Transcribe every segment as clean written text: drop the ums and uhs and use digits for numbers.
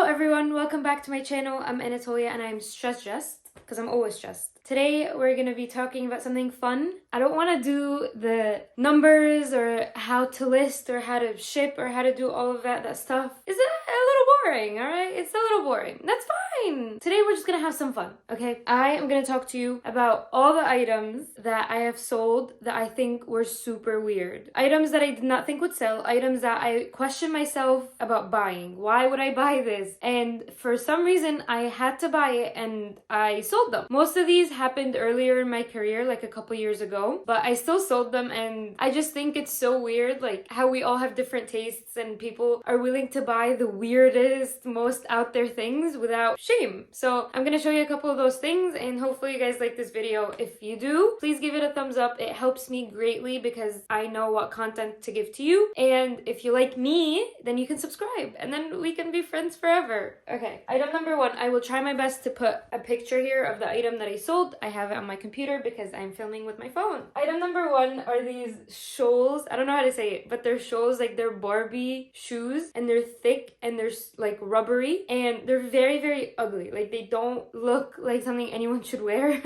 everyone, welcome back to my channel. I'm Anatolia and I'm stressed because I'm always stressed. Today we're going to be talking about something fun. I don't want to do the numbers or how to list or how to ship or how to do all of that stuff. Is it a little boring, alright? It's a little boring. That's fine. Today we're just going to have some fun, okay? I am going to talk to you about all the items that I have sold that I think were super weird. Items that I did not think would sell. Items that I question myself about buying. Why would I buy this? And for some reason I had to buy it and I sold them. Most of these happened earlier in my career, like a couple years ago, but I still sold them, and I just think it's so weird, like how we all have different tastes and people are willing to buy the weirdest, most out there things without shame. So I'm gonna show you a couple of those things, and hopefully you guys like this video. If you do, please give it a thumbs up. It helps me greatly because I know what content to give to you, and if you like me, then you can subscribe and then we can be friends forever. Okay, item number one. I will try my best to put a picture here of the item that I sold. I have it on my computer because I'm filming with my phone. Item number one are these shoals. I don't know how to say it, but they're shoals, like they're Barbie shoes, and they're thick and they're like rubbery, and they're very, very ugly. Like they don't look like something anyone should wear.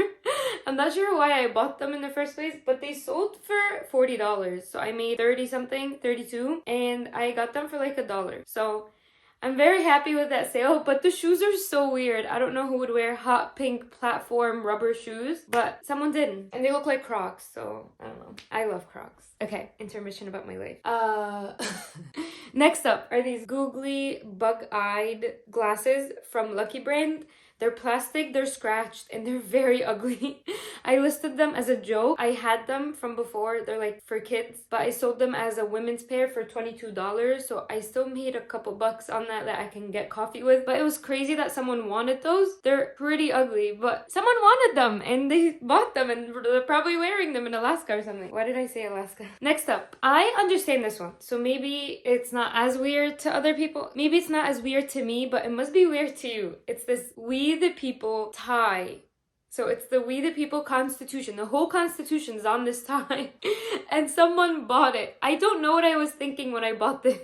I'm not sure why I bought them in the first place, but they sold for $40. So I made 30 something, 32, and I got them for like $1. So I'm very happy with that sale, but the shoes are so weird. I don't know who would wear hot pink platform rubber shoes, but someone didn't. And they look like Crocs, so I don't know. I love Crocs. Okay, intermission about my life. Next up are these googly bug-eyed glasses from Lucky Brand. They're plastic, they're scratched, and they're very ugly. I listed them as a joke. I had them from before. They're like for kids, but I sold them as a women's pair for $22. So I still made a couple bucks on that I can get coffee with. But it was crazy that someone wanted those. They're pretty ugly, but someone wanted them and they bought them and they're probably wearing them in Alaska or something. Why did I say Alaska? Next up, I understand this one. So maybe it's not as weird to other people. Maybe it's not as weird to me, but it must be weird to you. It's this We the People tie. So it's the We the People Constitution. The whole Constitution's on this tie. And someone bought it. I don't know what I was thinking when I bought this.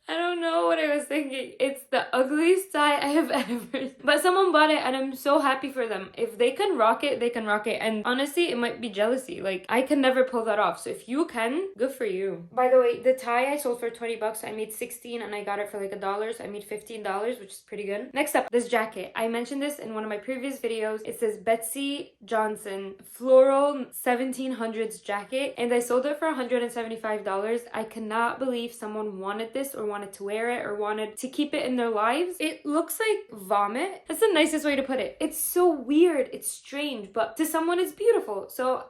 I don't know what I was thinking. It's the ugliest tie I have ever. But someone bought it and I'm so happy for them. If they can rock it, they can rock it. And honestly, it might be jealousy. Like, I can never pull that off. So if you can, good for you. By the way, the tie I sold for 20 bucks. I made 16 and I got it for like $1. So I made $15, which is pretty good. Next up, this jacket. I mentioned this in one of my previous videos. It says Betsy Johnson Floral 1700s jacket. And I sold it for $175. I cannot believe someone wanted this or wanted to wear it or wanted to keep it in their lives. It looks like vomit. That's the nicest way to put it. It's so weird. It's strange, but to someone it's beautiful. So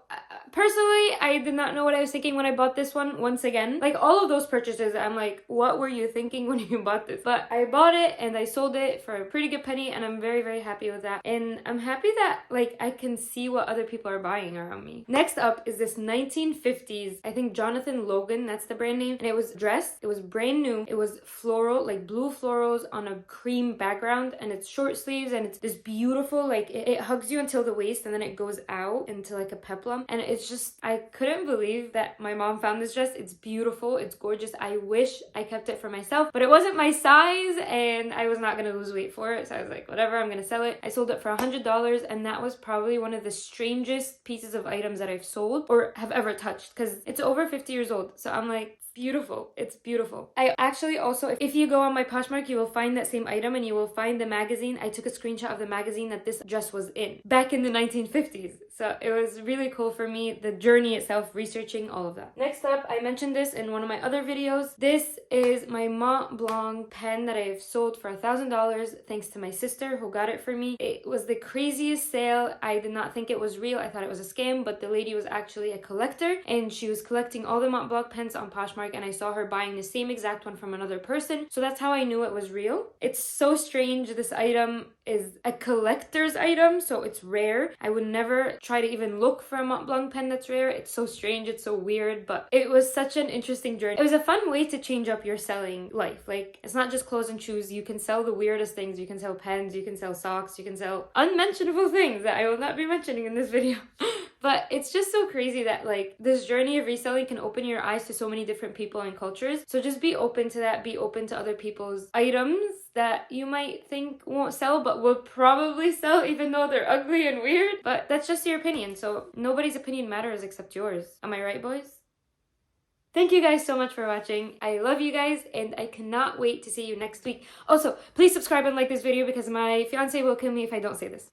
personally, I did not know what I was thinking when I bought this one. Once again, like all of those purchases, I'm like, what were you thinking when you bought this? But I bought it and I sold it for a pretty good penny, and I'm very, very happy with that. And I'm happy that like I can see what other people are buying around me. Next up is this 1950s, I think Jonathan Logan, that's the brand name, and it was dressed. It was brand new. It was floral, like blue florals on a cream background, and it's short sleeves, and it's this beautiful, like it hugs you until the waist and then it goes out into like a peplum, and it's just, I couldn't believe that my mom found this dress. It's beautiful, it's gorgeous. I wish I kept it for myself, but it wasn't my size and I was not gonna lose weight for it, so I was like, whatever, I'm gonna sell it. I sold it for $100, and that was probably one of the strangest pieces of items that I've sold or have ever touched, because it's over 50 years old. So I'm like, beautiful. It's beautiful. I actually also, if you go on my Poshmark, you will find that same item and you will find the magazine. I took a screenshot of the magazine that this dress was in back in the 1950s. So it was really cool for me, the journey itself, researching all of that. Next up, I mentioned this in one of my other videos. This is my Mont Blanc pen that I've sold for $1,000 thanks to my sister who got it for me. It was the craziest sale. I did not think it was real. I thought it was a scam, but the lady was actually a collector and she was collecting all the Mont Blanc pens on Poshmark, and I saw her buying the same exact one from another person. So that's how I knew it was real. It's so strange. This item is a collector's item, so it's rare. I would never try to even look for a Mont Blanc pen that's rare. It's so strange, it's so weird, but it was such an interesting journey. It was a fun way to change up your selling life. Like, it's not just clothes and shoes. You can sell the weirdest things. You can sell pens, you can sell socks, you can sell unmentionable things that I will not be mentioning in this video. But it's just so crazy that like this journey of reselling can open your eyes to so many different people and cultures. So just be open to that. Be open to other people's items that you might think won't sell but will probably sell even though they're ugly and weird. But that's just your opinion. So nobody's opinion matters except yours. Am I right, boys? Thank you guys so much for watching. I love you guys and I cannot wait to see you next week. Also, please subscribe and like this video because my fiance will kill me if I don't say this.